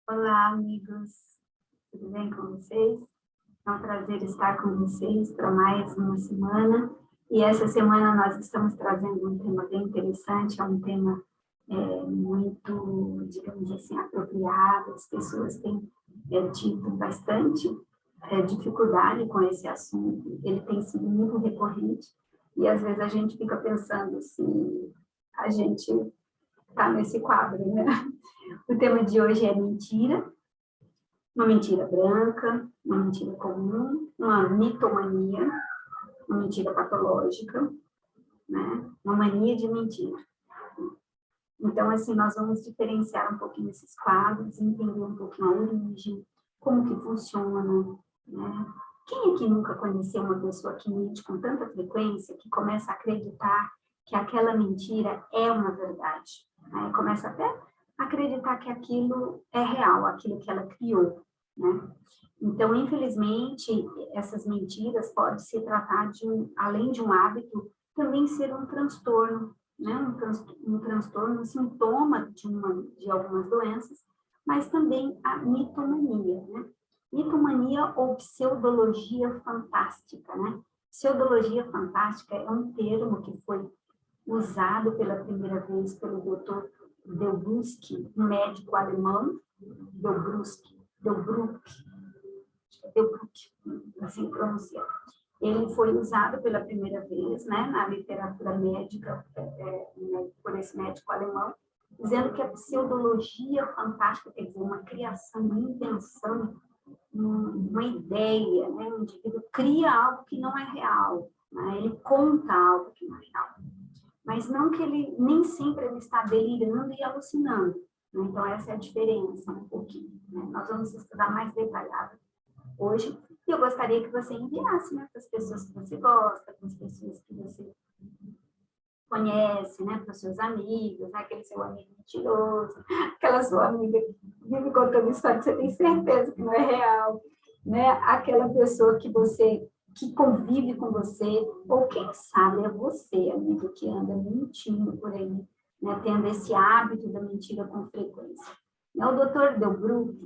Olá, amigos. Tudo bem com vocês? É um prazer estar com vocês para mais uma semana. E essa semana nós estamos trazendo um tema bem interessante, é um tema muito, digamos assim, apropriado. As pessoas têm tido bastante dificuldade com esse assunto. Ele tem sido muito recorrente e às vezes a gente fica pensando se a gente está nesse quadro, né? O tema de hoje é mentira. Uma mentira branca, uma mentira comum, uma mitomania, uma mentira patológica, né? Uma mania de mentir. Então, assim, nós vamos diferenciar um pouquinho esses quadros, entender um pouquinho a origem, como que funciona, né? Quem aqui nunca conheceu uma pessoa que mente com tanta frequência que começa a acreditar que aquela mentira é uma verdade? Né? Começa até a acreditar que aquilo é real, aquilo que ela criou, né? Então, infelizmente, essas mentiras podem se tratar de, além de um hábito, também ser um transtorno, né? Um transtorno, um sintoma de algumas doenças, mas também a mitomania, né? Mitomania ou pseudologia fantástica, né? Pseudologia fantástica é um termo que foi usado pela primeira vez pelo Dr. Delbruck, um médico alemão, Delbruck, assim pronuncia. Ele foi usado pela primeira vez, né, na literatura médica por esse médico alemão, dizendo que a pseudologia fantástica, quer dizer, uma criação, uma invenção, uma ideia, né? O indivíduo cria algo que não é real, né? Ele conta algo que não é real, mas não que ele, nem sempre ele está delirando e alucinando, né? Então essa é a diferença um pouquinho, né? Nós vamos estudar mais detalhado hoje, e eu gostaria que você enviasse, né, para as pessoas que você gosta, para as pessoas que você conhece, né, para os seus amigos, né, aquele seu amigo mentiroso, aquela sua amiga que vive contando história que você tem certeza que não é real, né, aquela pessoa que convive com você, ou quem sabe é você, amigo, que anda mentindo por aí, né, tendo esse hábito da mentira com frequência. O Dr. Delbruck,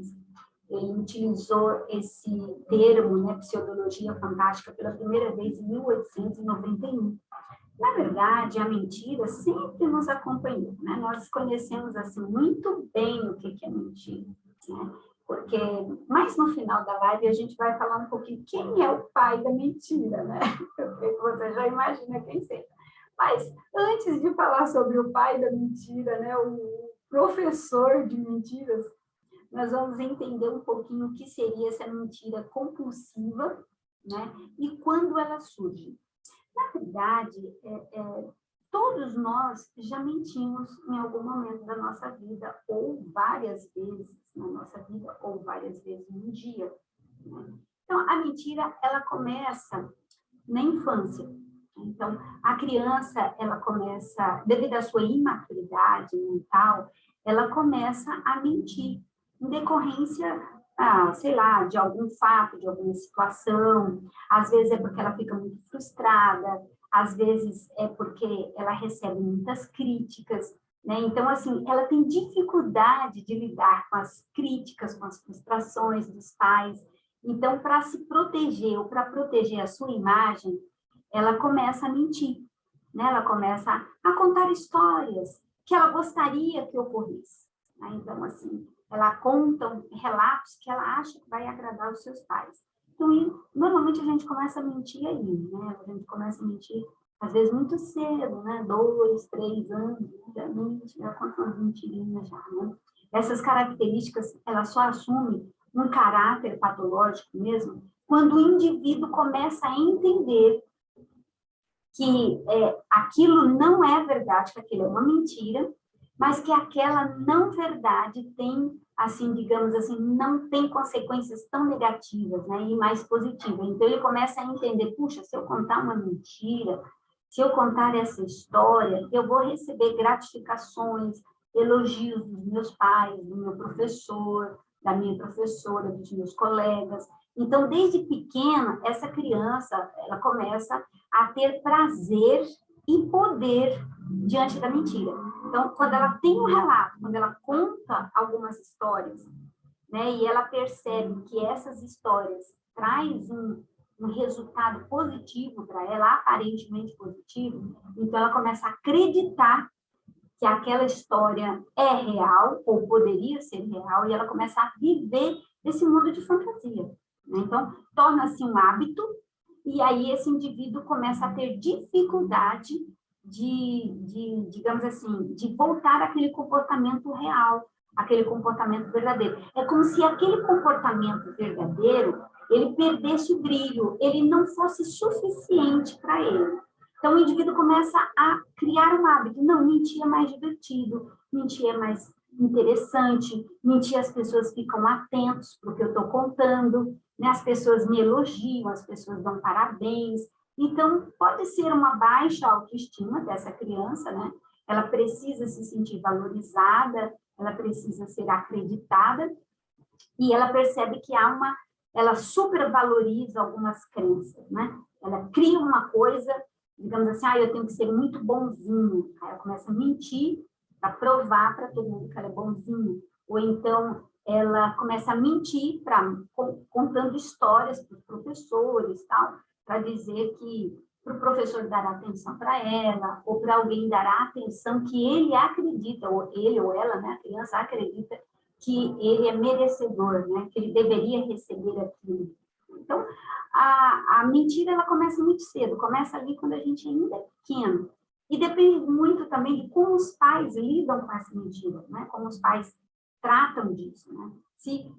ele utilizou esse termo, né, pseudologia fantástica, pela primeira vez em 1891. Na verdade, a mentira sempre nos acompanhou, né? Nós conhecemos, assim, muito bem o que é mentira, né? Porque, mais no final da live, a gente vai falar um pouquinho quem é o pai da mentira, né? Eu creio que você já imagina quem seja. Mas, antes de falar sobre o pai da mentira, né, o professor de mentiras, nós vamos entender um pouquinho o que seria essa mentira compulsiva, né? E quando ela surge. Na verdade, todos nós já mentimos em algum momento da nossa vida, ou várias vezes na nossa vida, ou várias vezes no dia, né? Então, a mentira, ela começa na infância. Então, a criança, ela começa, devido à sua imaturidade mental, ela começa a mentir, em decorrência, sei lá, de algum fato, de alguma situação. Às vezes é porque ela fica muito frustrada, às vezes é porque ela recebe muitas críticas, né? Então, assim, ela tem dificuldade de lidar com as críticas, com as frustrações dos pais. Então, para se proteger ou para proteger a sua imagem, ela começa a mentir, né? Ela começa a contar histórias que ela gostaria que ocorresse, né? Então, assim, ela conta relatos que ela acha que vai agradar os seus pais. Então, normalmente a gente começa a mentir aí, né? A gente começa a mentir, às vezes, muito cedo, né? 2, 3 anos, já mente, já conta umas mentirinhas já, né? Essas características, ela só assume um caráter patológico mesmo quando o indivíduo começa a entender que aquilo não é verdade, que aquilo é uma mentira, mas que aquela não verdade tem, assim, digamos assim, não tem consequências tão negativas, né, e mais positivas. Então, ele começa a entender, puxa, se eu contar uma mentira, se eu contar essa história, eu vou receber gratificações, elogios dos meus pais, do meu professor, da minha professora, dos meus colegas. Então, desde pequena, essa criança, ela começa a ter prazer e poder diante da mentira. Então, quando ela tem um relato, quando ela conta algumas histórias né? E ela percebe que essas histórias traz um resultado positivo para ela, aparentemente positivo, então ela começa a acreditar que aquela história é real, ou poderia ser real, e ela começa a viver esse mundo de fantasia, né? Então, torna-se um hábito, e aí esse indivíduo começa a ter dificuldade digamos assim, de voltar àquele comportamento real, aquele comportamento verdadeiro. É como se aquele comportamento verdadeiro, ele perdesse o brilho, ele não fosse suficiente para ele. Então, o indivíduo começa a criar um hábito. Não, mentir é mais divertido, mentir é mais interessante, mentir as pessoas ficam atentos para o que eu estou contando, né? As pessoas me elogiam, as pessoas dão parabéns. Então, pode ser uma baixa autoestima dessa criança, né? Ela precisa se sentir valorizada, ela precisa ser acreditada, e ela percebe que ela supervaloriza algumas crenças, né? Ela cria uma coisa, digamos assim, eu tenho que ser muito bonzinho. Aí ela começa a mentir para provar para todo mundo que ela é bonzinho. Ou então, ela começa a mentir contando histórias para os professores, tal, para dizer para o professor dar atenção para ela, ou para alguém dar a atenção que ele acredita, ou ele ou ela, né, a criança acredita que ele é merecedor, né, que ele deveria receber aquilo. Então, a mentira, ela começa muito cedo, começa ali quando a gente ainda é pequeno. E depende muito também de como os pais lidam com essa mentira, né, como os pais tratam disso, né. Se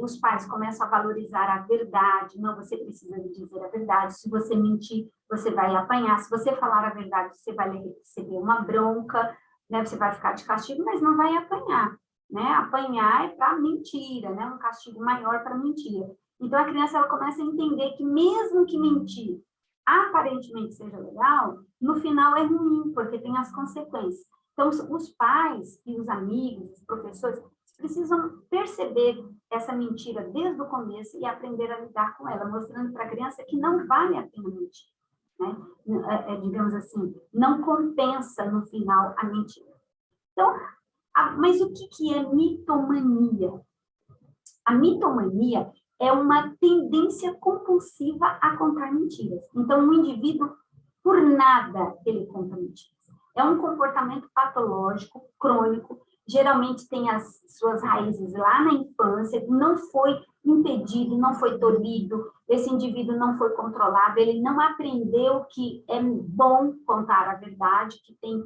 os pais começam a valorizar a verdade, não, você precisa dizer a verdade, se você mentir, você vai apanhar, se você falar a verdade, você vai receber uma bronca, né, você vai ficar de castigo, mas não vai apanhar, né, apanhar é para mentira, né, um castigo maior para mentira. Então, a criança ela começa a entender que mesmo que mentir aparentemente seja legal, no final é ruim, porque tem as consequências. Então, os pais e os amigos, os professores, precisam perceber essa mentira desde o começo e aprender a lidar com ela, mostrando para a criança que não vale a pena mentir, né? Digamos assim, não compensa no final a mentira. Então, mas o que é mitomania? A mitomania é uma tendência compulsiva a contar mentiras. Então, o indivíduo, por nada, ele conta mentiras. É um comportamento patológico, crônico, geralmente tem as suas raízes lá na infância, não foi impedido, não foi tolhido, esse indivíduo não foi controlado, ele não aprendeu que é bom contar a verdade, que tem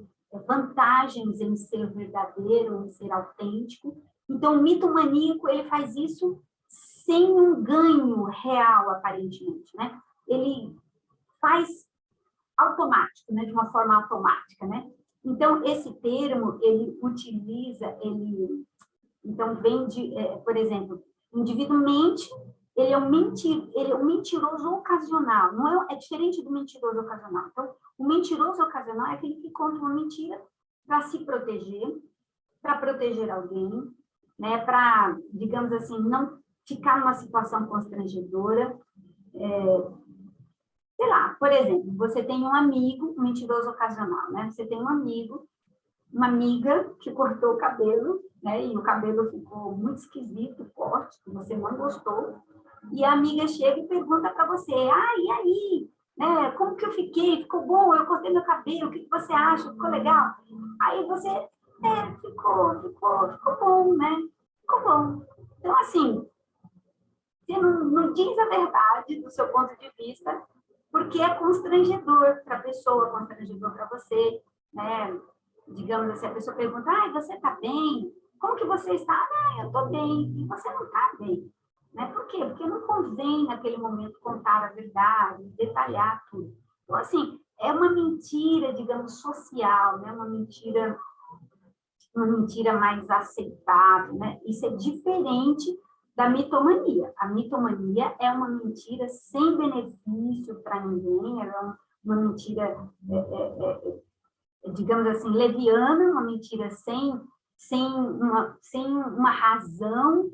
vantagens em ser verdadeiro, em ser autêntico. Então, o mitomaníaco, ele faz isso sem um ganho real, aparentemente, né? Ele faz automático, né? De uma forma automática, né? Então, esse termo, ele utiliza, então, vem de, por exemplo, o indivíduo mente, ele é um mentiroso ocasional, não é diferente do mentiroso ocasional. Então, o mentiroso ocasional é aquele que conta uma mentira para se proteger, para proteger alguém, né? Para, digamos assim, não ficar numa situação constrangedora. Sei lá, por exemplo, você tem um amigo, um mentiroso ocasional, né? Você tem um amigo, uma amiga que cortou o cabelo, né? E o cabelo ficou muito esquisito, forte, que você não gostou. E a amiga chega e pergunta para você, e aí? Né? Como que eu fiquei? Ficou bom? Eu cortei meu cabelo, o que você acha? Ficou legal? Aí você, ficou bom, né? Ficou bom. Então, assim, você não diz a verdade do seu ponto de vista, porque é constrangedor para a pessoa, constrangedor para você, né? Digamos assim, a pessoa pergunta, você está bem? Como que você está? Eu estou bem. E você não está bem. Né? Por quê? Porque não convém, naquele momento, contar a verdade, detalhar tudo. Então, assim, é uma mentira, digamos, social, né? Uma mentira mais aceitável, né? Isso é diferente da mitomania. A mitomania é uma mentira sem benefício para ninguém, é uma mentira, digamos assim, leviana, uma mentira sem uma razão,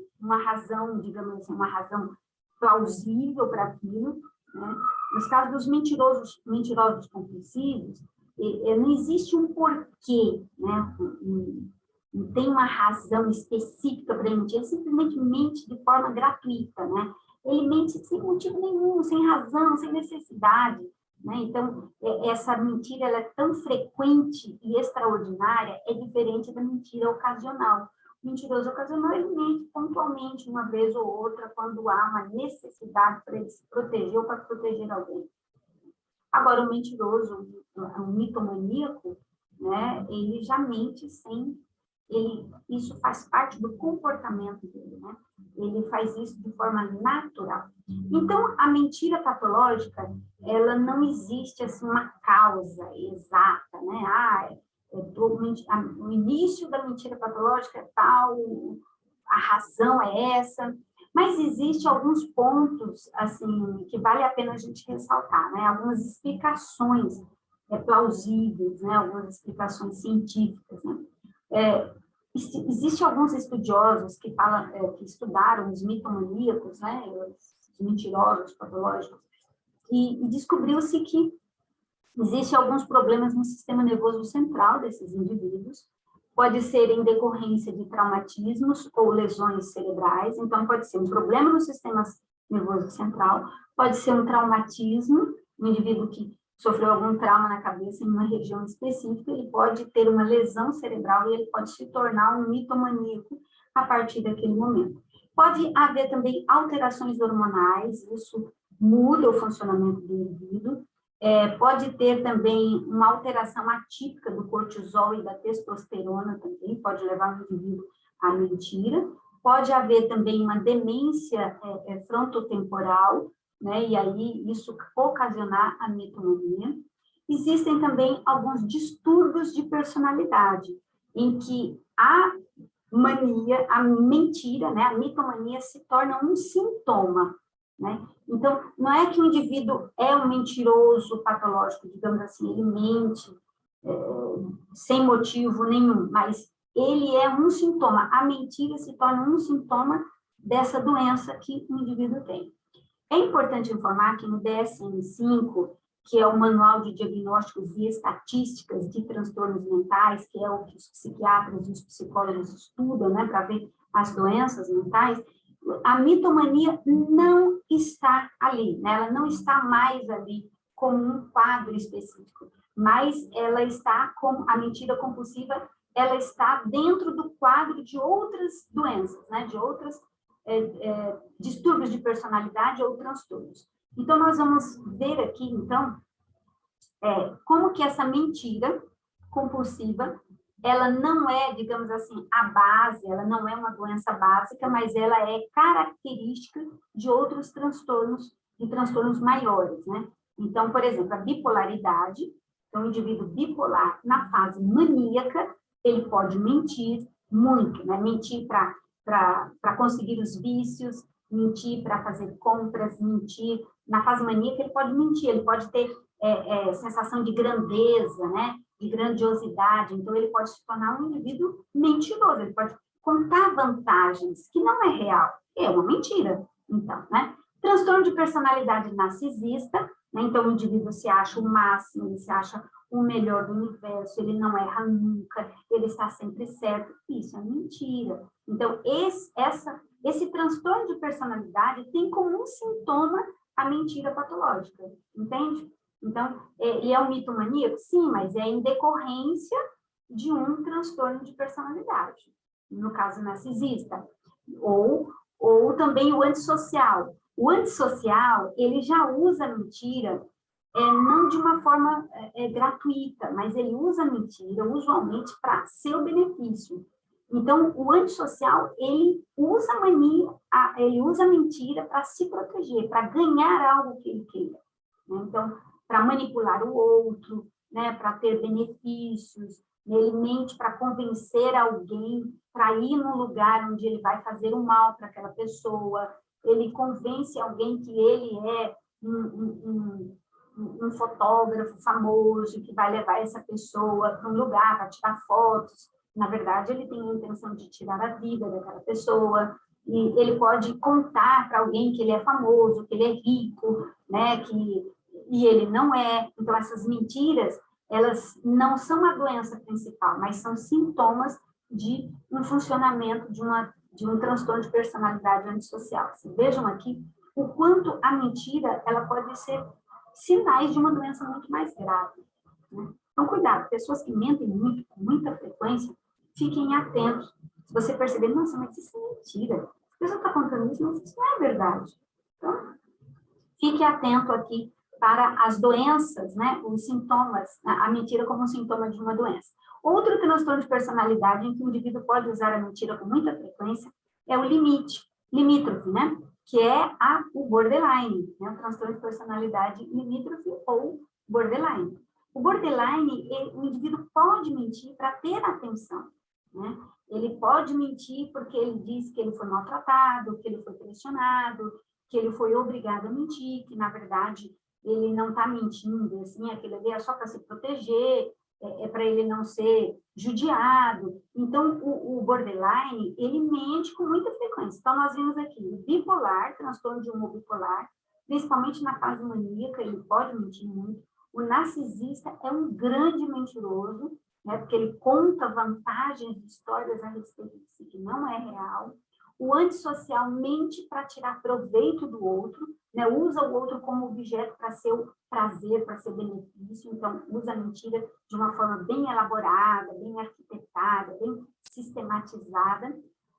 digamos assim, uma razão plausível para aquilo, né? Nos casos dos mentirosos compulsivos, não existe um porquê, né? não tem uma razão específica para ele mentir, ele simplesmente mente de forma gratuita, né? Ele mente sem motivo nenhum, sem razão, sem necessidade, né? Então, essa mentira ela é tão frequente e extraordinária, é diferente da mentira ocasional. O mentiroso ocasional, ele mente pontualmente, uma vez ou outra, quando há uma necessidade para ele se proteger ou para proteger alguém. Agora, o mentiroso, o mitomaníaco, né, ele já mente sem... isso faz parte do comportamento dele, né? Ele faz isso de forma natural. Então, a mentira patológica, ela não existe, assim, uma causa exata, né? O início da mentira patológica é tal, a razão é essa, mas existem alguns pontos, assim, que vale a pena a gente ressaltar, né? Algumas explicações plausíveis, né? Algumas explicações científicas, né? Existem alguns estudiosos que falam, que estudaram os mitomaníacos, né? Os mentirosos patológicos, e descobriu-se que existem alguns problemas no sistema nervoso central desses indivíduos. Pode ser em decorrência de traumatismos ou lesões cerebrais, então pode ser um problema no sistema nervoso central, pode ser um traumatismo, um indivíduo que sofreu algum trauma na cabeça em uma região específica, ele pode ter uma lesão cerebral e ele pode se tornar um mitomaníaco a partir daquele momento. Pode haver também alterações hormonais, isso muda o funcionamento do indivíduo. Pode ter também uma alteração atípica do cortisol e da testosterona também, pode levar o indivíduo à mentira. Pode haver também uma demência frontotemporal, né, e aí isso ocasionar a mitomania. Existem também alguns distúrbios de personalidade, em que a mania, a mentira, né, a mitomania se torna um sintoma, né? Então, não é que o indivíduo é um mentiroso patológico, digamos assim, ele mente sem motivo nenhum, mas ele é um sintoma, a mentira se torna um sintoma dessa doença que o indivíduo tem. É importante informar que no DSM-5, que é o Manual de Diagnósticos e Estatísticas de Transtornos Mentais, que é o que os psiquiatras e os psicólogos estudam, né, para ver as doenças mentais, a mitomania não está ali, né? Ela não está mais ali como um quadro específico, mas ela está como a mentira compulsiva, ela está dentro do quadro de outras doenças, né? De outras distúrbios de personalidade ou transtornos. Então, nós vamos ver aqui, então, como que essa mentira compulsiva, ela não é, digamos assim, a base, ela não é uma doença básica, mas ela é característica de outros transtornos, de transtornos maiores, né? Então, por exemplo, a bipolaridade, então, o indivíduo bipolar, na fase maníaca, ele pode mentir muito, né? Mentir para conseguir os vícios, mentir para fazer compras, mentir. Na fase maníaca, ele pode mentir, ele pode ter sensação de grandeza, né? De grandiosidade, então ele pode se tornar um indivíduo mentiroso, ele pode contar vantagens, que não é real, é uma mentira, então, né? Transtorno de personalidade narcisista, né? Então o indivíduo se acha o máximo, ele se acha o melhor do universo, ele não erra nunca, ele está sempre certo, isso é mentira. Então esse transtorno de personalidade tem como um sintoma a mentira patológica, entende? Então, ele é um mitomaníaco? Sim, mas é em decorrência de um transtorno de personalidade, no caso narcisista. Ou também o antissocial. O antissocial, ele já usa a mentira, não de uma forma gratuita, mas ele usa a mentira usualmente para seu benefício. Então, o antissocial, ele usa a mentira para se proteger, para ganhar algo que ele queira. Então, para manipular o outro, né, para ter benefícios, ele mente para convencer alguém para ir no lugar onde ele vai fazer o mal para aquela pessoa, ele convence alguém que ele é um fotógrafo famoso que vai levar essa pessoa para um lugar para tirar fotos. Na verdade, ele tem a intenção de tirar a vida daquela pessoa, e ele pode contar para alguém que ele é famoso, que ele é rico, né, e ele não é. Então, essas mentiras, elas não são a doença principal, mas são sintomas de um funcionamento de um transtorno de personalidade antissocial. Vejam aqui o quanto a mentira ela pode ser sinais de uma doença muito mais grave, né? Então, cuidado, pessoas que mentem muito, com muita frequência, fiquem atentos. Se você perceber, nossa, mas isso é mentira. A pessoa está contando isso, mas isso não é verdade. Então, fique atento aqui para as doenças, né, os sintomas, a mentira como um sintoma de uma doença. Outro transtorno de personalidade em que o indivíduo pode usar a mentira com muita frequência é o limítrofe, né, que é o borderline, né, o transtorno de personalidade limítrofe ou borderline. O borderline, o indivíduo pode mentir para ter atenção, né? Ele pode mentir porque ele diz que ele foi maltratado, que ele foi pressionado, que ele foi obrigado a mentir, que, na verdade, ele não está mentindo, assim, aquilo ali é só para se proteger, é para ele não ser judiado. Então, o borderline, ele mente com muita frequência. Então, nós vimos aqui o bipolar, transtorno de humor bipolar, principalmente na fase maníaca, ele pode mentir muito. O narcisista é um grande mentiroso, né, porque ele conta vantagens, histórias a respeito de si que não é real. O antissocial mente para tirar proveito do outro, né, usa o outro como objeto para seu prazer, para seu benefício, então usa a mentira de uma forma bem elaborada, bem arquitetada, bem sistematizada.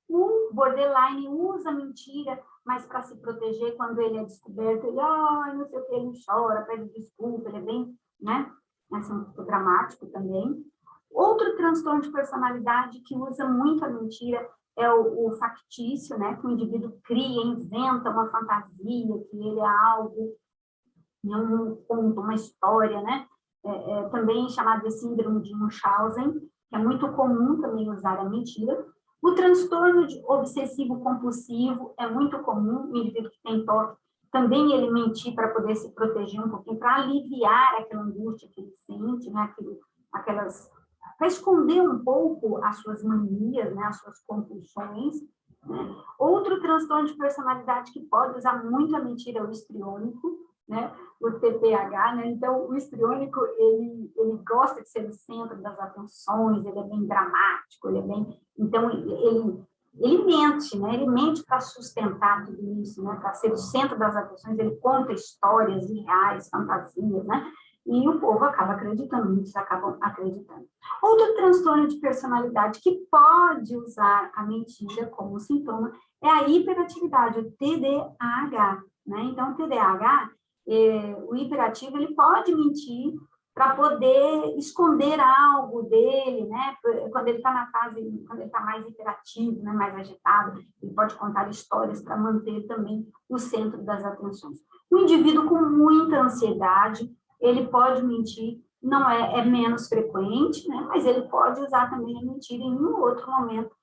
O borderline usa a mentira, mas para se proteger quando ele é descoberto, ele, não sei o que, ele chora, pede desculpa, ele é bem, né, assim, um pouco dramático também. Outro transtorno de personalidade que usa muito a mentira é o factício, né, que o indivíduo cria, inventa uma fantasia, que ele é algo, um conto, uma história, né, também chamado de síndrome de Munchausen, que é muito comum também usar a mentira. O transtorno obsessivo-compulsivo é muito comum, o indivíduo que tem TOC, também ele mentir para poder se proteger um pouquinho, para aliviar aquela angústia que ele sente, né, para esconder um pouco as suas manias, né, as suas compulsões, né? Outro transtorno de personalidade que pode usar muito a mentira é o histriônico, né, o TPAH, né? Então, o histriônico, ele gosta de ser o centro das atenções, ele é bem dramático, ele é bem... Então, ele mente, né? Ele mente para sustentar tudo isso, né? Para ser o centro das atenções, ele conta histórias irreais, fantasias, né? E o povo acaba acreditando, muitos acabam acreditando. Outro transtorno de personalidade que pode usar a mentira como sintoma é a hiperatividade, o TDAH, né? Então, o TDAH, o hiperativo, ele pode mentir para poder esconder algo dele, né? Quando ele está na fase, quando ele está mais hiperativo, né? Mais agitado, ele pode contar histórias para manter também o centro das atenções. O indivíduo com muita ansiedade, ele pode mentir, não é menos frequente, né? Mas ele pode usar também a mentira em um outro momento,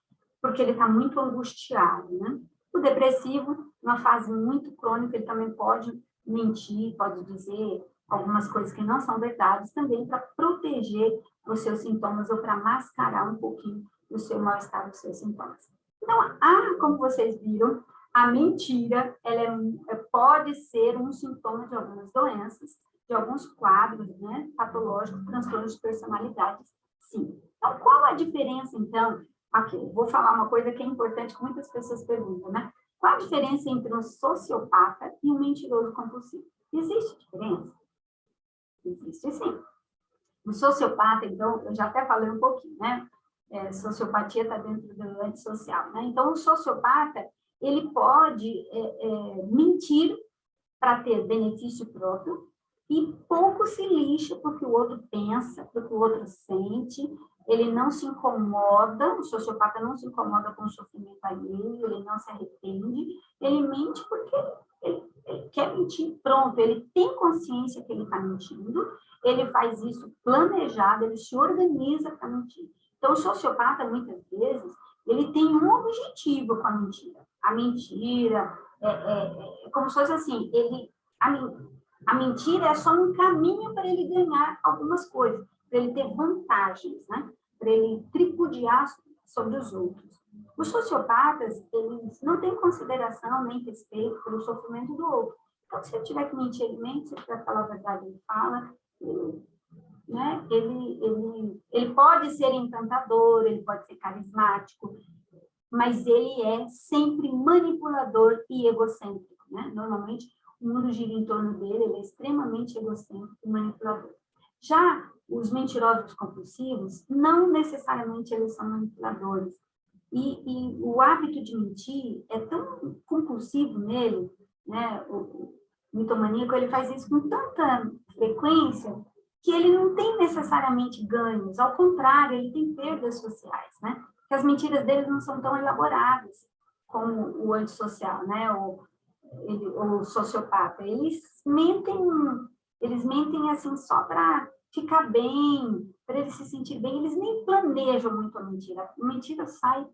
porque ele está muito angustiado, né? O depressivo, numa fase muito crônica, ele também pode mentir, pode dizer algumas coisas que não são verdades, também para proteger os seus sintomas ou para mascarar um pouquinho o seu mal-estar, os seus sintomas. Então, como vocês viram, a mentira, pode ser um sintoma de algumas doenças, de alguns quadros, né, patológicos, transtornos de personalidades, sim. Então, qual a diferença, então? Aqui, vou falar uma coisa que é importante, que muitas pessoas perguntam, né? Qual a diferença entre um sociopata e um mentiroso compulsivo? Existe diferença? Existe, sim. O sociopata, então, eu já até falei um pouquinho, né? Sociopatia está dentro do antissocial, né? Então, o sociopata, ele pode mentir para ter benefício próprio e pouco se lixa porque o outro pensa, porque o outro sente, ele não se incomoda, o sociopata não se incomoda com o sofrimento alheio, ele não se arrepende, ele mente porque ele quer mentir, pronto, ele tem consciência que ele está mentindo, ele faz isso planejado, ele se organiza para mentir. Então, o sociopata, muitas vezes, ele tem um objetivo com a mentira. A mentira é como se fosse assim, a mentira é só um caminho para ele ganhar algumas coisas, para ele ter vantagens, né? Para ele tripudiar sobre os outros. Os sociopatas, eles não têm consideração nem respeito pelo sofrimento do outro. Então, se ele tiver que mentir, ele mente, se ele tiver que falar a verdade, ele fala. né? Ele pode ser encantador, ele pode ser carismático, mas ele é sempre manipulador e egocêntrico, né? Normalmente, o mundo gira em torno dele, ele é extremamente egocêntrico e manipulador. Já os mentirosos compulsivos, não necessariamente eles são manipuladores. E o hábito de mentir é tão compulsivo nele, né? O mitomaníaco, ele faz isso com tanta frequência que ele não tem necessariamente ganhos, ao contrário, ele tem perdas sociais, né? Que as mentiras dele não são tão elaboradas como o antissocial, né? O sociopata. Eles mentem assim só para ficar bem, para ele se sentir bem. Eles nem planejam muito a mentira. A mentira sai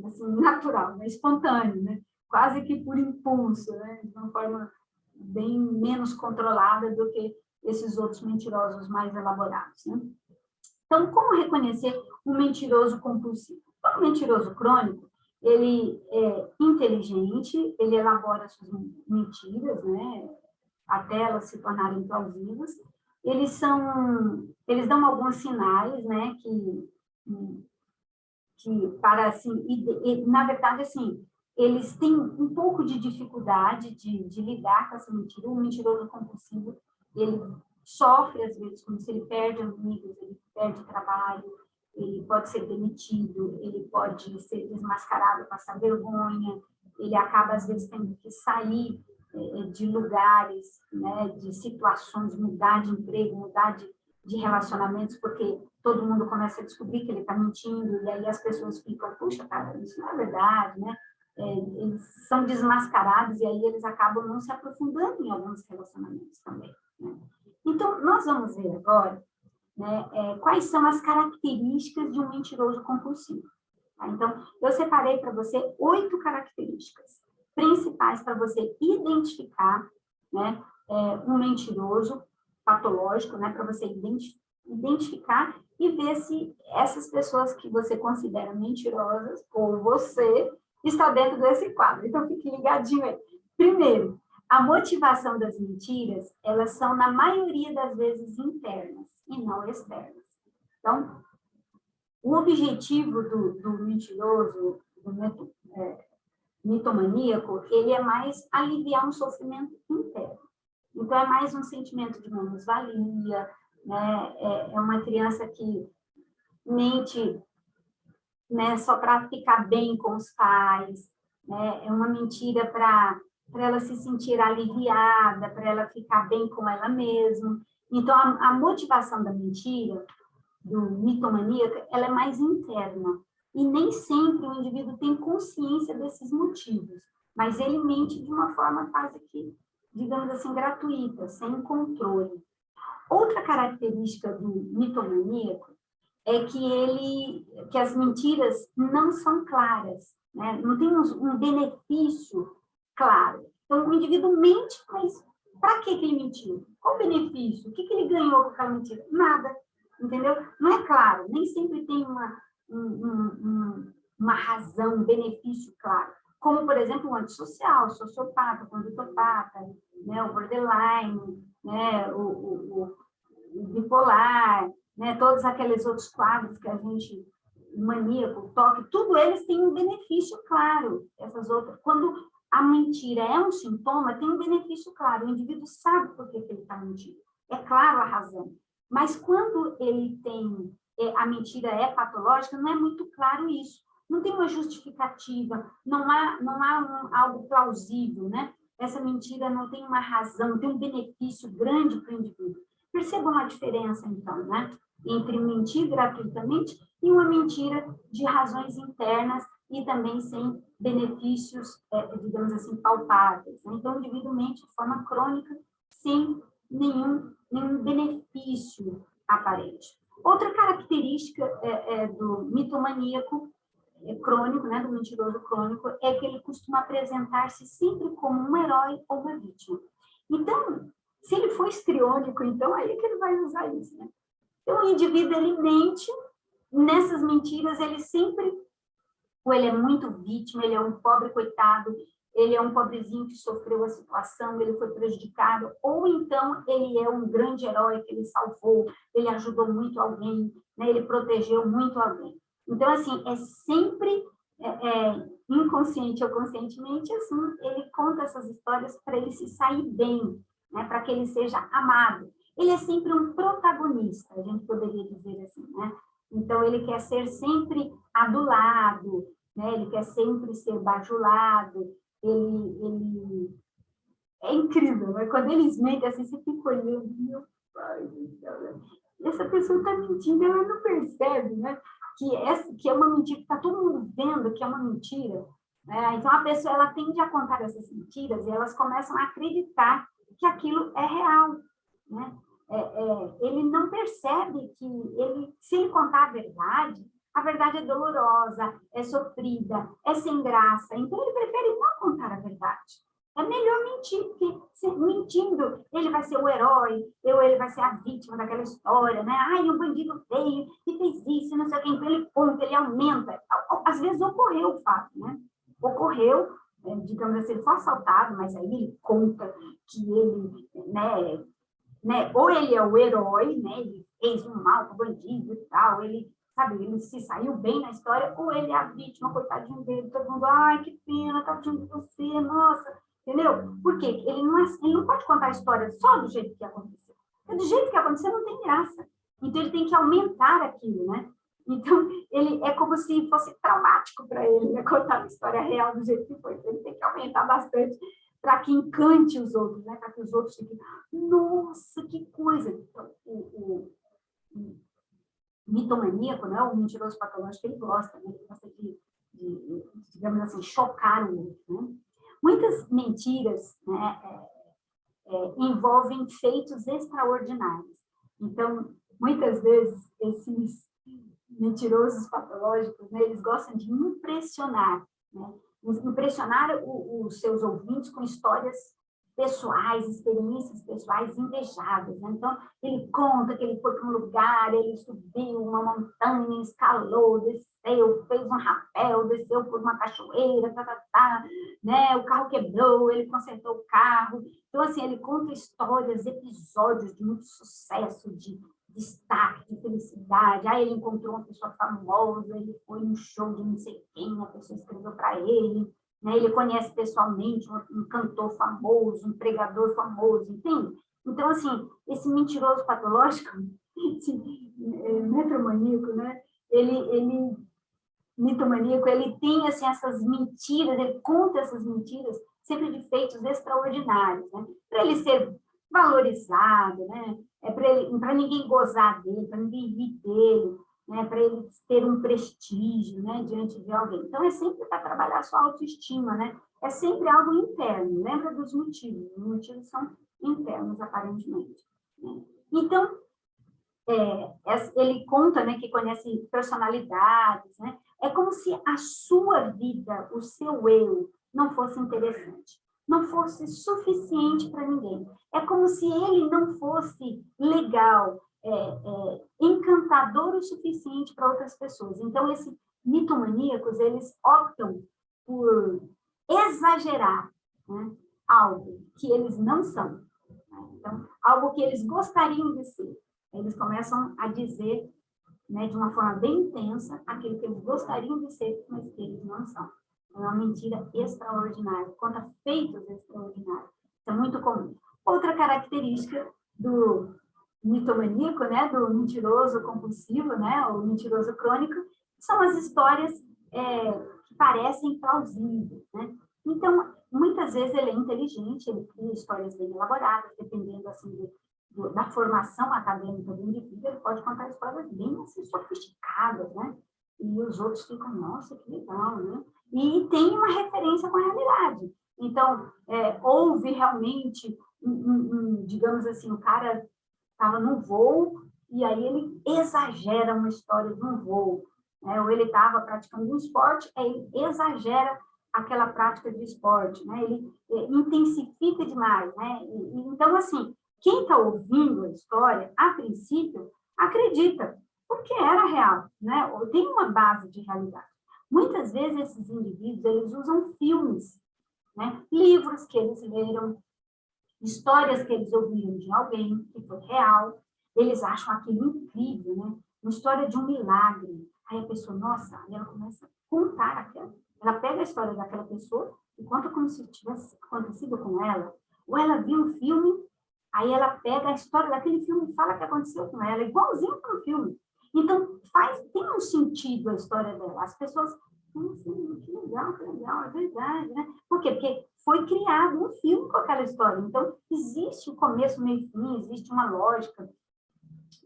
assim, natural, né? Espontâneo, né? Quase que por impulso, né? De uma forma bem menos controlada do que esses outros mentirosos mais elaborados, né? Então, como reconhecer um mentiroso compulsivo? O mentiroso crônico, ele é inteligente, ele elabora suas mentiras, né? Até elas se tornarem plausíveis. Eles dão alguns sinais, né? Que para assim, na verdade, assim, eles têm um pouco de dificuldade de lidar com essa mentira. O mentiroso compulsivo, ele sofre, às vezes, como se ele perde amigos, ele perde trabalho, ele pode ser demitido, ele pode ser desmascarado, passar vergonha, ele acaba, às vezes, tendo que sair de lugares, né, de situações, mudar de emprego, mudar de relacionamentos, porque todo mundo começa a descobrir que ele está mentindo, e aí as pessoas ficam, puxa, cara, isso não é verdade, né? Eles são desmascarados, e aí eles acabam não se aprofundando em alguns relacionamentos também, né? Então, nós vamos ver agora, né, quais são as características de um mentiroso compulsivo. Tá? Então, eu separei para você 8 características principais para você identificar, né, um mentiroso patológico, né, para você identificar e ver se essas pessoas que você considera mentirosas, ou você, está dentro desse quadro. Então, fique ligadinho aí. Primeiro, a motivação das mentiras, elas são, na maioria das vezes, internas e não externas. Então, o objetivo do mentiroso, do mitomaníaco, ele é mais aliviar um sofrimento interno. Então, é mais um sentimento de menos-valia, né? É uma criança que mente, né, só para ficar bem com os pais, né? É uma mentira para ela se sentir aliviada, para ela ficar bem com ela mesma. Então, a motivação da mentira, do mitomaníaco, ela é mais interna. E nem sempre o indivíduo tem consciência desses motivos, mas ele mente de uma forma quase que, digamos assim, gratuita, sem controle. Outra característica do mitomaníaco é que as mentiras não são claras, né? Não tem um benefício claro. Então, o indivíduo mente, mas para que ele mentiu? Qual o benefício? O que ele ganhou com aquela mentira? Nada, entendeu? Não é claro, nem sempre tem uma razão, um benefício claro. Como, por exemplo, o antissocial, o sociopata, o condutopata, né, o borderline, né, o bipolar, né, todos aqueles outros quadros que a gente, maníaco, toque, tudo eles têm um benefício claro. Essas outras, quando a mentira é um sintoma, tem um benefício claro. O indivíduo sabe por que ele está mentindo. É claro a razão. Mas quando ele tem, a mentira é patológica, não é muito claro isso. Não tem uma justificativa, não há algo plausível, né? Essa mentira não tem uma razão, não tem um benefício grande para o indivíduo. Percebam a diferença, então, né? Entre mentir gratuitamente e uma mentira de razões internas e também sem benefícios, digamos assim, palpáveis. Né? Então, o indivíduo mente de forma crônica, sem nenhum benefício aparente. Outra característica do mitomaníaco crônico, né, do mentiroso crônico, é que ele costuma apresentar-se sempre como um herói ou uma vítima. Então, se ele for histriônico, então, aí é que ele vai usar isso, né? Então, o indivíduo, ele mente, nessas mentiras, ele sempre, ou ele é muito vítima, ele é um pobre coitado, ele é um pobrezinho que sofreu a situação, ele foi prejudicado, ou então ele é um grande herói que ele salvou, ele ajudou muito alguém, né? Ele protegeu muito alguém. Então, assim, é sempre, inconsciente ou conscientemente, assim, ele conta essas histórias para ele se sair bem, né? Para que ele seja amado. Ele é sempre um protagonista, a gente poderia dizer assim, né? Então, ele quer ser sempre adulado, né? Ele quer sempre ser bajulado, ele é incrível, né? Quando eles mentem assim, você fica olhando, meu pai do céu, né? Essa pessoa está mentindo, ela não percebe, né? Que é uma mentira, que está todo mundo vendo que é uma mentira, né? Então, a pessoa, ela tende a contar essas mentiras e elas começam a acreditar que aquilo é real, né? Ele não percebe que se ele contar a verdade é dolorosa, é sofrida, é sem graça. Então, ele prefere não contar a verdade. É melhor mentir, porque mentindo, ele vai ser o herói, ou ele vai ser a vítima daquela história, né? Ai, um bandido veio e fez isso, não sei o que, então ele conta, ele aumenta. Às vezes ocorreu o fato, né? Ocorreu, digamos assim, ele foi assaltado, mas aí ele conta que ele, né? Ou ele é o herói, né? Ele fez um mal para o bandido e tal, ele, sabe, ele se saiu bem na história, ou ele é a vítima, coitadinho dele, todo mundo, ai, que pena, tadinho de você, nossa, entendeu? Por quê? Ele não pode contar a história só do jeito que aconteceu. Porque do jeito que aconteceu não tem graça. Então, ele tem que aumentar aquilo, né? Então, ele é como se fosse traumático para ele, né? Contar a história real do jeito que foi. Então, ele tem que aumentar bastante para que encante os outros, né? Para que os outros fiquem, nossa, que coisa! Então, o mitomaníaco, né? O mentiroso patológico, ele gosta, né? Ele gosta de, digamos assim, chocar o outro, né? Muitas mentiras, né, envolvem feitos extraordinários. Então, muitas vezes, esses mentirosos patológicos, né, eles gostam de impressionar, né? Impressionar os seus ouvintes com histórias pessoais, experiências pessoais invejáveis, né? Então, ele conta que ele foi para um lugar, ele subiu uma montanha, escalou, desceu, fez um rapel, desceu por uma cachoeira, né? O carro quebrou, ele consertou o carro. Então, assim, ele conta histórias, episódios de muito sucesso, de destaque, de felicidade. Aí ele encontrou uma pessoa famosa, ele foi num show de não sei quem, a pessoa escreveu para ele, né? Ele conhece pessoalmente um cantor famoso, um pregador famoso, entende? Então, assim, esse mentiroso patológico, esse metromaníaco, né? Ele mitomaníaco, ele tem, assim, essas mentiras, ele conta essas mentiras sempre de feitos extraordinários, né? Para ele ser valorizado, né? Para ninguém gozar dele, para ninguém rir dele, né? Para ele ter um prestígio, né? Diante de alguém. Então, é sempre para trabalhar a sua autoestima, né? É sempre algo interno. Lembra dos motivos? Os motivos são internos, aparentemente, né? Então, ele conta, né, que conhece personalidades, né? É como se a sua vida, o seu eu, não fosse interessante, não fosse suficiente para ninguém. É como se ele não fosse legal, encantador o suficiente para outras pessoas. Então, esses mitomaníacos, eles optam por exagerar, né, algo que eles não são, né? Então, algo que eles gostariam de ser. Eles começam a dizer, né, de uma forma bem intensa, aquilo que eles gostariam de ser, mas que eles não são. É uma mentira extraordinária, conta feitos extraordinários. Isso é muito comum. Outra característica do mitomaníaco, né, do mentiroso compulsivo, né, ou mentiroso crônico, são as histórias que parecem plausíveis, né? Então, muitas vezes ele é inteligente, ele cria histórias bem elaboradas, dependendo, assim, da formação acadêmica do indivíduo, ele pode contar histórias bem, assim, sofisticadas, né? E os outros ficam, nossa, que legal, né? E tem uma referência com a realidade. Então, houve realmente, digamos assim, o cara estava no voo e aí ele exagera uma história de um voo, né? Ou ele estava praticando um esporte, aí ele exagera aquela prática de esporte, né? Ele intensifica demais, né? Então, assim, quem está ouvindo a história, a princípio, acredita, porque era real, né? Tem uma base de realidade. Muitas vezes esses indivíduos, eles usam filmes, né? Livros que eles leram, histórias que eles ouviram de alguém que foi real, eles acham aquilo incrível, né? Uma história de um milagre. Aí a pessoa, nossa, aí ela começa a contar aquela. Ela pega a história daquela pessoa e conta como se tivesse acontecido com ela. Ou ela viu um filme, aí ela pega a história daquele filme e fala que aconteceu com ela, igualzinho para o filme. Então, tem um sentido a história dela. As pessoas, assim, que legal, é verdade, né? Por quê? Porque foi criado um filme com aquela história. Então, existe um começo, meio e fim, existe uma lógica,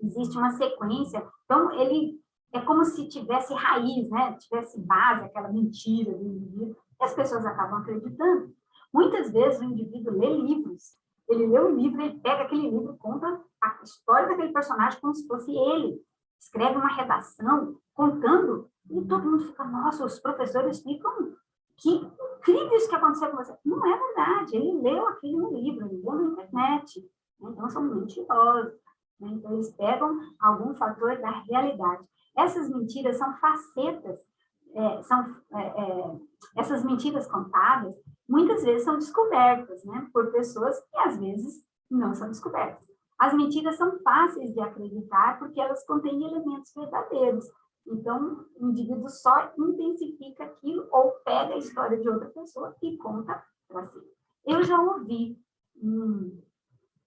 existe uma sequência. Então, ele é como se tivesse raiz, né? Tivesse base, aquela mentira do indivíduo, e as pessoas acabam acreditando. Muitas vezes o indivíduo lê livros, ele lê um livro, ele pega aquele livro, conta a história daquele personagem como se fosse ele, escreve uma redação contando, e todo mundo fica, nossa, os professores ficam, que incrível isso que aconteceu com você. Não é verdade, ele leu aquilo no livro, ele leu na internet, então são mentirosos. Então, eles pegam algum fator da realidade. Essas mentiras são facetas, essas mentiras contadas, muitas vezes são descobertas, né, por pessoas que, às vezes, não são descobertas. As mentiras são fáceis de acreditar porque elas contêm elementos verdadeiros. Então, o indivíduo só intensifica aquilo ou pega a história de outra pessoa e conta para si. Eu já ouvi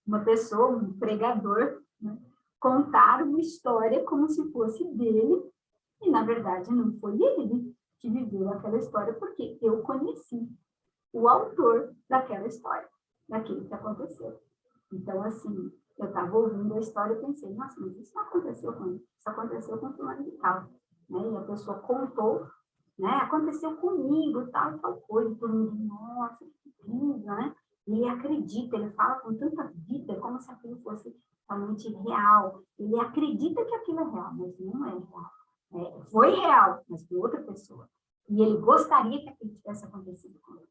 uma pessoa, um pregador, né, contar uma história como se fosse dele, e na verdade não foi ele que viveu aquela história, porque eu conheci o autor daquela história, daquilo que aconteceu. Então, assim, eu estava ouvindo a história e pensei, nossa, mas isso não aconteceu comigo, isso aconteceu com fulano de tal, né? E a pessoa contou, né? Aconteceu comigo, tal e tal coisa, e todo mundo, nossa, que incrível, né? Ele acredita, ele fala com tanta vida, como se aquilo fosse realmente real. Ele acredita que aquilo é real, mas não é real. Foi real, mas foi outra pessoa. E ele gostaria que aquilo tivesse acontecido com ele.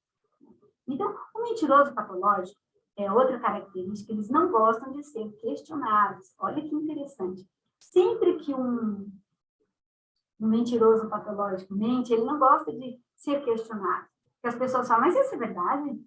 Então, o mentiroso patológico é outra característica, eles não gostam de ser questionados. Olha que interessante. Sempre que um mentiroso patológico mente, ele não gosta de ser questionado. Porque as pessoas falam, mas isso é verdade?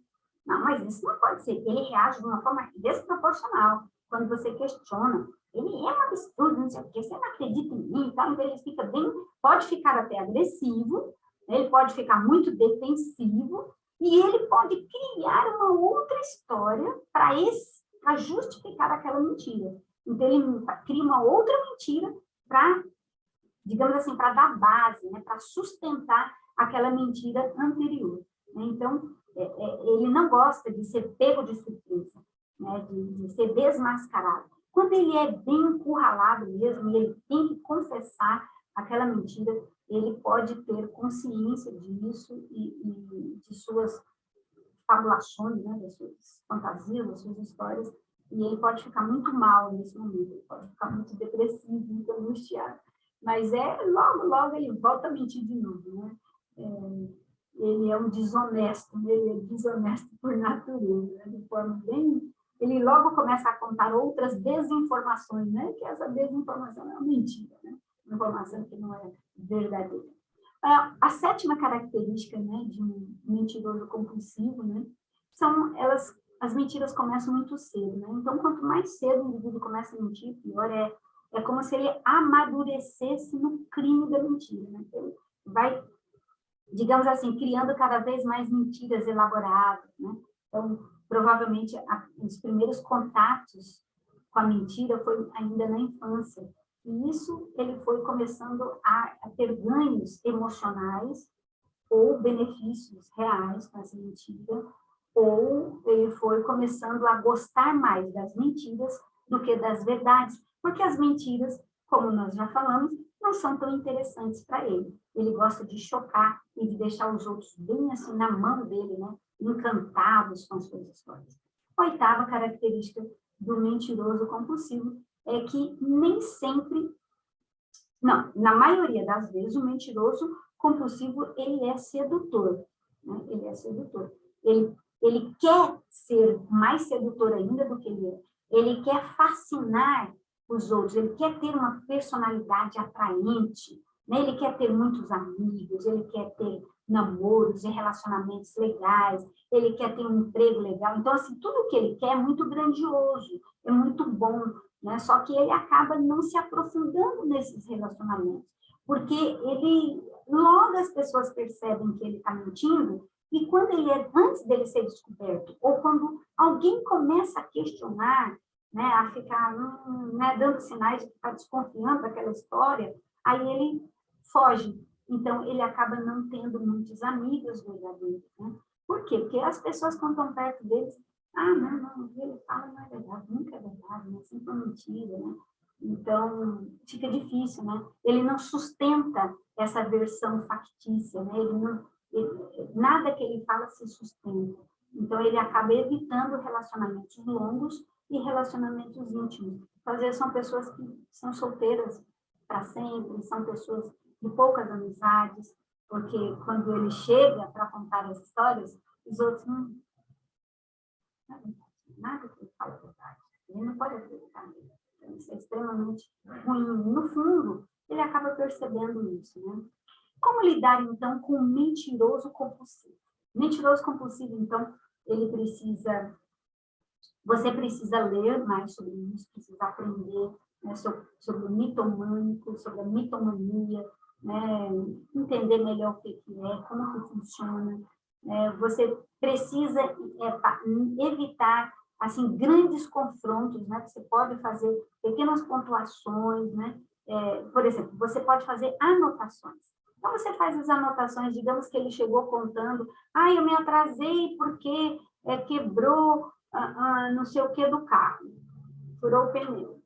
Não, mas isso não pode ser. Ele reage de uma forma desproporcional. Quando você questiona, ele é um absurdo, não sei o quê, você não acredita em mim, então ele fica bem, pode ficar até agressivo, ele pode ficar muito defensivo, e ele pode criar uma outra história para justificar aquela mentira. Então, ele cria uma outra mentira para, digamos assim, para dar base, né, para sustentar aquela mentira anterior. Então, ele não gosta de ser pego de surpresa, né, de ser desmascarado. Quando ele é bem encurralado mesmo, e ele tem que confessar aquela mentira, ele pode ter consciência disso e de suas fabulações, né, das suas fantasias, das suas histórias, e ele pode ficar muito mal nesse momento, ele pode ficar muito depressivo, muito angustiado. Mas logo ele volta a mentir de novo, né? Ele é um desonesto, né? Ele é desonesto por natureza, né? De forma bem... Ele logo começa a contar outras desinformações, né? Que essa desinformação é uma mentira, né? Uma informação que não é verdadeira. A sétima característica, né, de um mentiroso compulsivo, né, as mentiras começam muito cedo, né? Então, quanto mais cedo o indivíduo começa a mentir, pior é como se ele amadurecesse no crime da mentira, né? Então, ele vai, digamos assim, criando cada vez mais mentiras elaboradas, né? Então, provavelmente, os primeiros contatos com a mentira foi ainda na infância. E isso ele foi começando a ter ganhos emocionais ou benefícios reais com essa mentira, ou ele foi começando a gostar mais das mentiras do que das verdades, porque as mentiras, como nós já falamos, não são tão interessantes para ele. Ele gosta de chocar e de deixar os outros bem assim na mão dele, né? Encantados com as suas histórias. Oitava característica do mentiroso compulsivo é que nem sempre, não, na maioria das vezes, o mentiroso compulsivo, ele é sedutor, né? Ele é sedutor. Ele quer ser mais sedutor ainda do que ele é. Ele quer fascinar os outros, ele quer ter uma personalidade atraente, né? Ele quer ter muitos amigos, ele quer ter namoros e relacionamentos legais, ele quer ter um emprego legal. Então, assim, tudo que ele quer é muito grandioso, é muito bom, né? Só que ele acaba não se aprofundando nesses relacionamentos, porque logo as pessoas percebem que ele está mentindo, e quando antes dele ser descoberto, ou quando alguém começa a questionar, né, a ficar né, dando sinais de que está desconfiando daquela história, aí ele foge. Então, ele acaba não tendo muitos amigos verdadeiros. Né? Por quê? Porque as pessoas, quando estão perto deles, não, o que ele fala não é verdade, nunca é verdade, né? Sempre é mentira, né? Então, fica difícil, né? Ele não sustenta essa versão factícia, né? Nada que ele fala se sustenta. Então, ele acaba evitando relacionamentos longos e relacionamentos íntimos. Então, às vezes, são pessoas que são solteiras para sempre, são pessoas de poucas amizades, porque quando ele chega para contar as histórias, os outros não nada que ele fala a verdade. Ele não pode acreditar nele. Então, isso é extremamente ruim. No fundo, ele acaba percebendo isso, né? Como lidar, então, com o mentiroso compulsivo? Mentiroso compulsivo, então, você precisa ler mais sobre isso, precisa aprender, né, sobre o mitomânico, sobre a mitomania, né, entender melhor o que é, como que funciona. Você precisa evitar assim grandes confrontos, né? Você pode fazer pequenas pontuações, né? Por exemplo, você pode fazer anotações. Então, você faz as anotações, digamos que ele chegou contando, eu me atrasei porque quebrou não sei o que do carro, furou o pneu.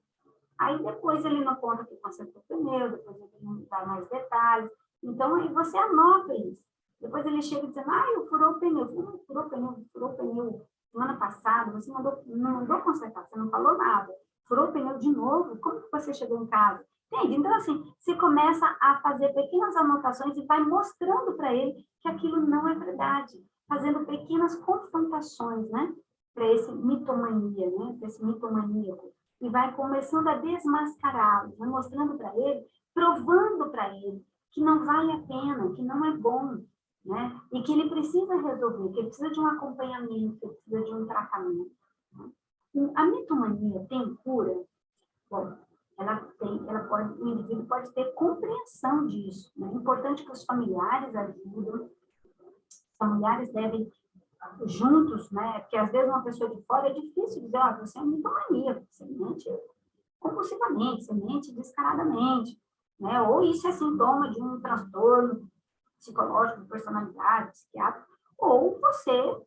Aí depois ele não conta que consertou o pneu, depois ele não dá mais detalhes. Então, aí você anota isso. Depois ele chega dizendo, eu furou o pneu. Furou o pneu semana passada, você não mandou consertar, você não falou nada. Furou o pneu de novo, como que você chegou em casa? Entende? Então, assim, você começa a fazer pequenas anotações e vai mostrando para ele que aquilo não é verdade, fazendo pequenas confrontações, né? Para esse mitomania, né? Para esse mitomaníaco. E vai começando a desmascará-lo, vai mostrando para ele, provando para ele que não vale a pena, que não é bom, né? E que ele precisa resolver, que ele precisa de um acompanhamento, que ele precisa de um tratamento. Né? A mitomania tem cura? Bom, o indivíduo pode ter compreensão disso. Né? É importante que os familiares ajudem, os familiares devem juntos, né? Porque às vezes uma pessoa de fora é difícil dizer, você é um mitomaníaco, você mente compulsivamente, você mente descaradamente, né? Ou isso é sintoma de um transtorno psicológico, de personalidade, psiquiátrico, ou você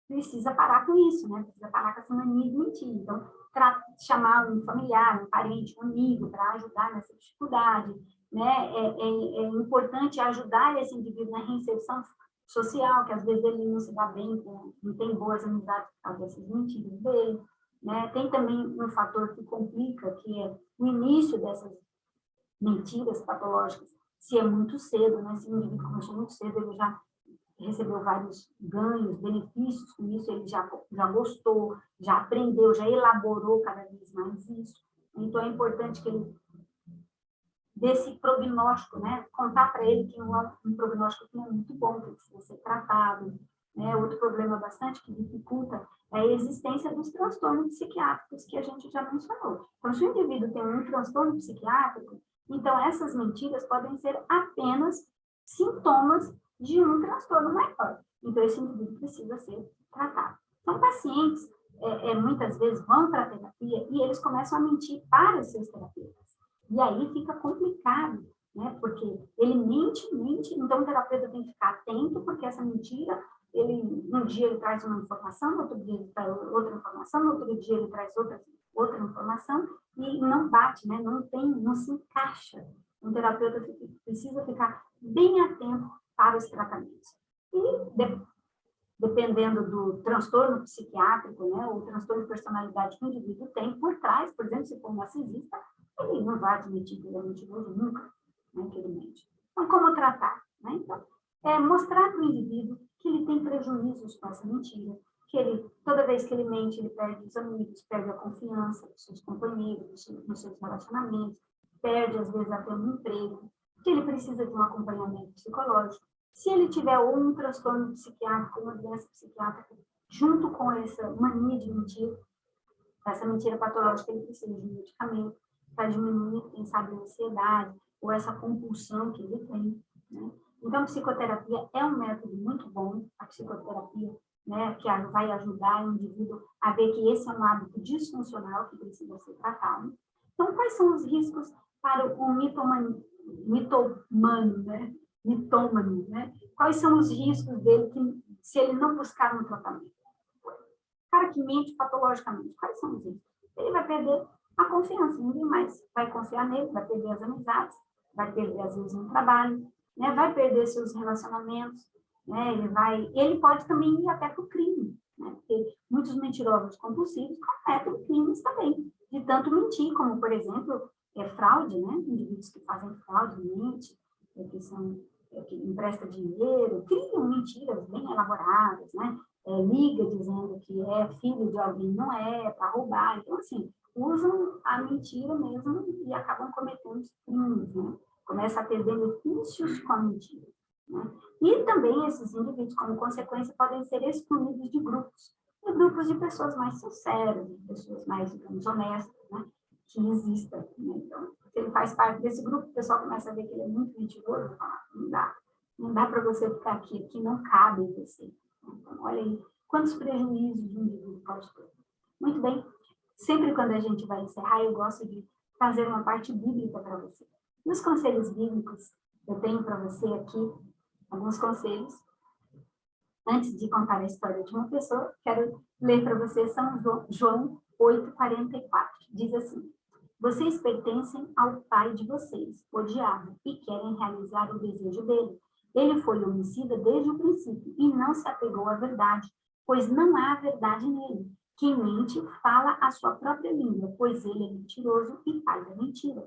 precisa parar com isso, né? Precisa parar com essa mania de mentir. Então, chamar um familiar, um parente, um amigo para ajudar nessa dificuldade, né? É importante ajudar esse indivíduo na reinserção social, que às vezes ele não se dá bem, não tem boas amizades por causa dessas mentiras dele, né? Tem também um fator que complica, que é o início dessas mentiras patológicas, se é muito cedo, né? Se o indivíduo começou muito cedo, ele já recebeu vários ganhos, benefícios com isso, ele já gostou, já aprendeu, já elaborou cada vez mais isso. Então, é importante que ele desse prognóstico, né? Contar para ele que um prognóstico que não é muito bom, que precisa ser tratado. Né? Outro problema bastante que dificulta é a existência dos transtornos psiquiátricos que a gente já mencionou. Então, se o indivíduo tem um transtorno psiquiátrico, então essas mentiras podem ser apenas sintomas de um transtorno maior. Então, esse indivíduo precisa ser tratado. Então, pacientes, muitas vezes, vão para a terapia e eles começam a mentir para os seus terapeutas. E aí fica complicado, né? Porque ele mente, então o terapeuta tem que ficar atento, porque essa mentira, um dia ele traz uma informação, no outro dia ele traz outra informação, no outro dia ele traz outra informação, e não bate, né? Não se encaixa. Um terapeuta precisa ficar bem atento para os tratamentos. E dependendo do transtorno psiquiátrico, né, ou transtorno de personalidade que o indivíduo tem por trás, por exemplo, se for um narcisista, ele não vai admitir que ele é mentiroso nunca, né, que ele mente. Então, como tratar? Né? Então, mostrar para o indivíduo que ele tem prejuízos com essa mentira, que toda vez que ele mente, ele perde os amigos, perde a confiança dos seus companheiros, nos seus relacionamentos, perde, às vezes, até um emprego. que ele precisa de um acompanhamento psicológico. Se ele tiver um transtorno psiquiátrico, uma doença psiquiátrica, junto com essa mania de mentir, essa mentira patológica, ele precisa de um medicamento para diminuir, quem sabe, a ansiedade ou essa compulsão que ele tem, né? Então, psicoterapia é um método muito bom, a psicoterapia, né, que vai ajudar o indivíduo a ver que esse é um hábito disfuncional que precisa ser tratado. Então, quais são os riscos para o mitômano, né? Mitômano, né? Quais são os riscos dele se ele não buscar um tratamento? O cara que mente patologicamente, quais são os riscos? Ele vai perder a confiança, ninguém mais vai confiar nele, vai perder as amizades, vai perder, às vezes, um trabalho, né? Vai perder seus relacionamentos, né? Ele pode também ir até para o crime, né? Porque muitos mentirosos compulsivos cometem crimes também, de tanto mentir, como, por exemplo, fraude, né? Indivíduos que fazem fraude, mente, que empresta dinheiro, criam mentiras bem elaboradas, né? Liga dizendo que é filho de alguém, não é, para roubar. Então, assim, usam a mentira mesmo e acabam cometendo crimes, né? Começa a ter benefícios com a mentira, né? E também esses indivíduos, como consequência, podem ser excluídos de grupos de pessoas mais sinceras, de pessoas mais, digamos, honestas, né? Que existam, né? Então, se ele faz parte desse grupo, o pessoal começa a ver que ele é muito mentiroso, fala, não dá para você ficar aqui não cabe você. Então, olha aí, quantos prejuízos o indivíduo pode ter. Muito bem, sempre quando a gente vai encerrar, eu gosto de fazer uma parte bíblica para você. Nos conselhos bíblicos, eu tenho para você aqui alguns conselhos. Antes de contar a história de uma pessoa, quero ler para você São João 8,44. Diz assim: vocês pertencem ao pai de vocês, o diabo, e querem realizar o desejo dele. Ele foi homicida desde o princípio e não se apegou à verdade, pois não há verdade nele. Quem mente fala a sua própria língua, pois ele é mentiroso e pai da mentira.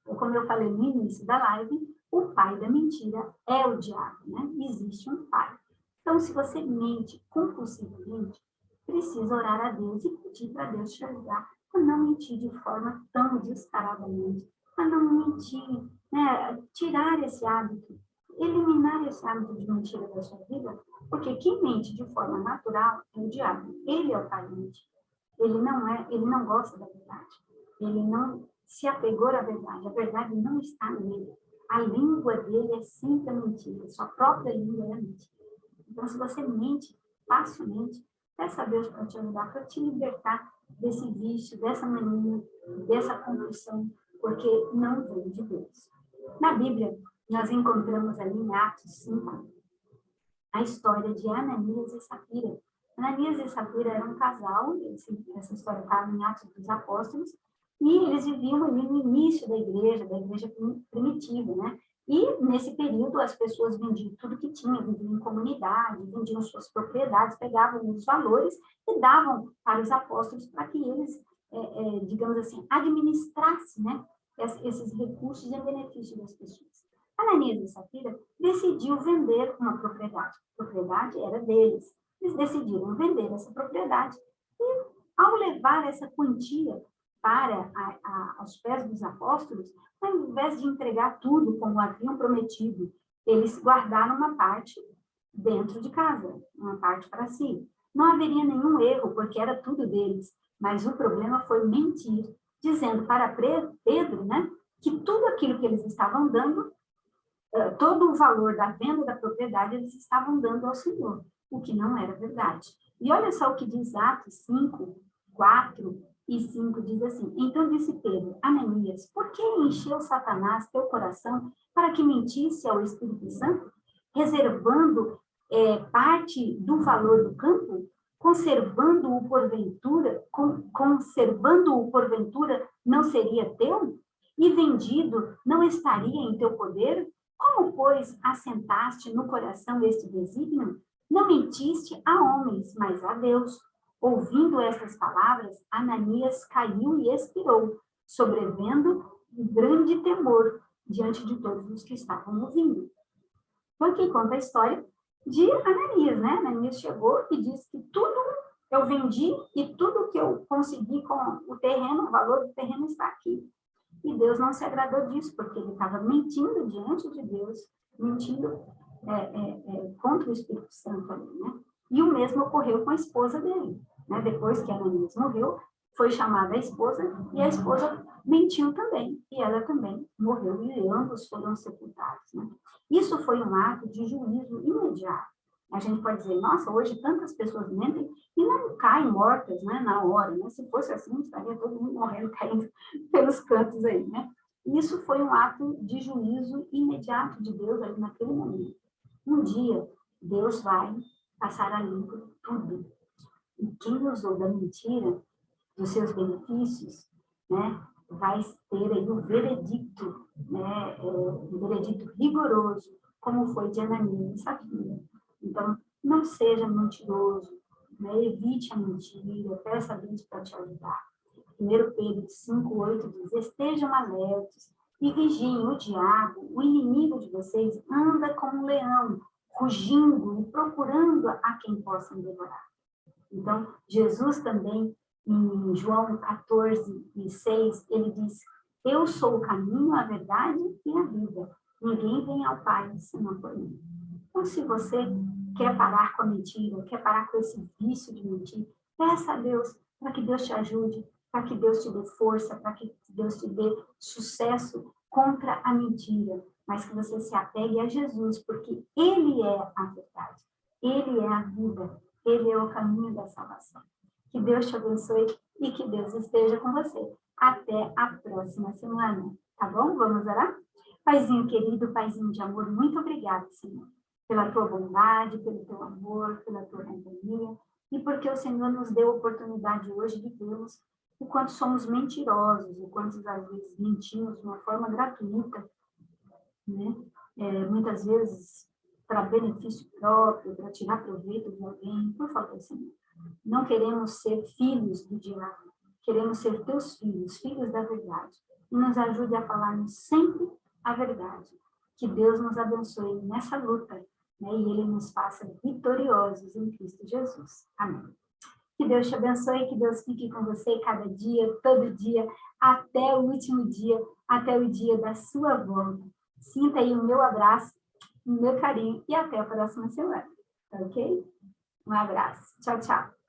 Como eu falei no início da live, o pai da mentira é o diabo, né? Existe um pai. Então, se você mente compulsivamente, precisa orar a Deus e pedir para Deus te ajudar a não mentir de forma tão descaradamente, a não mentir, né? Tirar esse hábito, eliminar esse hábito de mentira da sua vida, porque quem mente de forma natural é o diabo. Ele é o pai da mentira. Ele não gosta da verdade. Ele não se apegou à verdade. A verdade não está nele. A língua dele é sempre a mentira. Sua própria língua é a mentira. Então, se você mente facilmente, peça a Deus para te ajudar, para te libertar desse vício, dessa mania, dessa compulsão, porque não vem de Deus. Na Bíblia, nós encontramos ali em Atos 5, a história de Ananias e Safira. Ananias e Safira eram um casal, essa história estava em Atos dos Apóstolos, e eles viviam ali no início da igreja primitiva, né? E, nesse período, as pessoas vendiam tudo que tinham, viviam em comunidade, vendiam suas propriedades, pegavam os valores e davam para os apóstolos para que eles, digamos assim, administrassem, né, esses recursos em benefício das pessoas. Ananias e Safira decidiu vender uma propriedade. A propriedade era deles. Eles decidiram vender essa propriedade e, ao levar essa quantia para aos pés dos apóstolos, ao invés de entregar tudo como haviam prometido, eles guardaram uma parte dentro de casa, uma parte para si. Não haveria nenhum erro, porque era tudo deles, mas o problema foi mentir, dizendo para Pedro, né, que tudo aquilo que eles estavam dando, todo o valor da venda da propriedade, eles estavam dando ao Senhor, o que não era verdade. E olha só o que diz Atos 5, 4 e 5, diz assim: então disse Pedro, Ananias, por que encheu Satanás teu coração para que mentisse ao Espírito Santo, reservando parte do valor do campo, conservando-o porventura, não seria teu? E vendido, não estaria em teu poder? Como, pois, assentaste no coração este desígnio? Não mentiste a homens, mas a Deus. Ouvindo estas palavras, Ananias caiu e expirou, sobrevendo um grande temor diante de todos os que estavam ouvindo. Então, aqui conta a história de Ananias, né? Ananias chegou e disse que tudo eu vendi e tudo que eu consegui com o terreno, o valor do terreno está aqui. E Deus não se agradou disso, porque ele estava mentindo diante de Deus, mentindo contra o Espírito Santo ali, né? E o mesmo ocorreu com a esposa dele, né? Depois que Ananias morreu, foi chamada a esposa, e a esposa mentiu também, e ela também morreu, e ambos foram sepultados, né? Isso foi um ato de juízo imediato. A gente pode dizer, nossa, hoje tantas pessoas mentem e não caem mortas, né, na hora, né? Se fosse assim, estaria todo mundo morrendo, caindo pelos cantos aí, né? Isso foi um ato de juízo imediato de Deus ali naquele momento. Um dia, Deus vai passar a limpo tudo. E quem usou da mentira, dos seus benefícios, né, vai ter aí o veredicto, né, um veredicto rigoroso, como foi de Ananias e Safira. Então, não seja mentiroso, né, evite a mentira, peça a Deus para te ajudar. 1 Pedro 5,8 diz, estejam alertos e vigiem o diabo, o inimigo de vocês, anda como um leão, rugindo e procurando a quem possam devorar. Então, Jesus também, em João 14:6, ele diz, eu sou o caminho, a verdade e a vida. Ninguém vem ao Pai senão por mim. Então, se você quer parar com a mentira, quer parar com esse vício de mentir, peça a Deus para que Deus te ajude, para que Deus te dê força, para que Deus te dê sucesso contra a mentira, mas que você se apegue a Jesus, porque Ele é a verdade, Ele é a vida, Ele é o caminho da salvação. Que Deus te abençoe e que Deus esteja com você. Até a próxima semana, tá bom? Vamos orar? Paizinho querido, Paizinho de amor, muito obrigada, Senhor, pela tua bondade, pelo teu amor, pela tua companhia, e porque o Senhor nos deu a oportunidade hoje de vermos o quanto somos mentirosos, o quanto às vezes mentimos de uma forma gratuita, né? Muitas vezes para benefício próprio, para tirar proveito de alguém. Por favor, Senhor, não queremos ser filhos do diabo, queremos ser teus filhos, filhos da verdade. E nos ajude a falarmos sempre a verdade. Que Deus nos abençoe nessa luta, né? E Ele nos faça vitoriosos em Cristo Jesus. Amém. Que Deus te abençoe, que Deus fique com você cada dia, todo dia, até o último dia, até o dia da sua volta. Sinta aí o meu abraço, o meu carinho e até a próxima semana, tá ok? Um abraço. Tchau, tchau.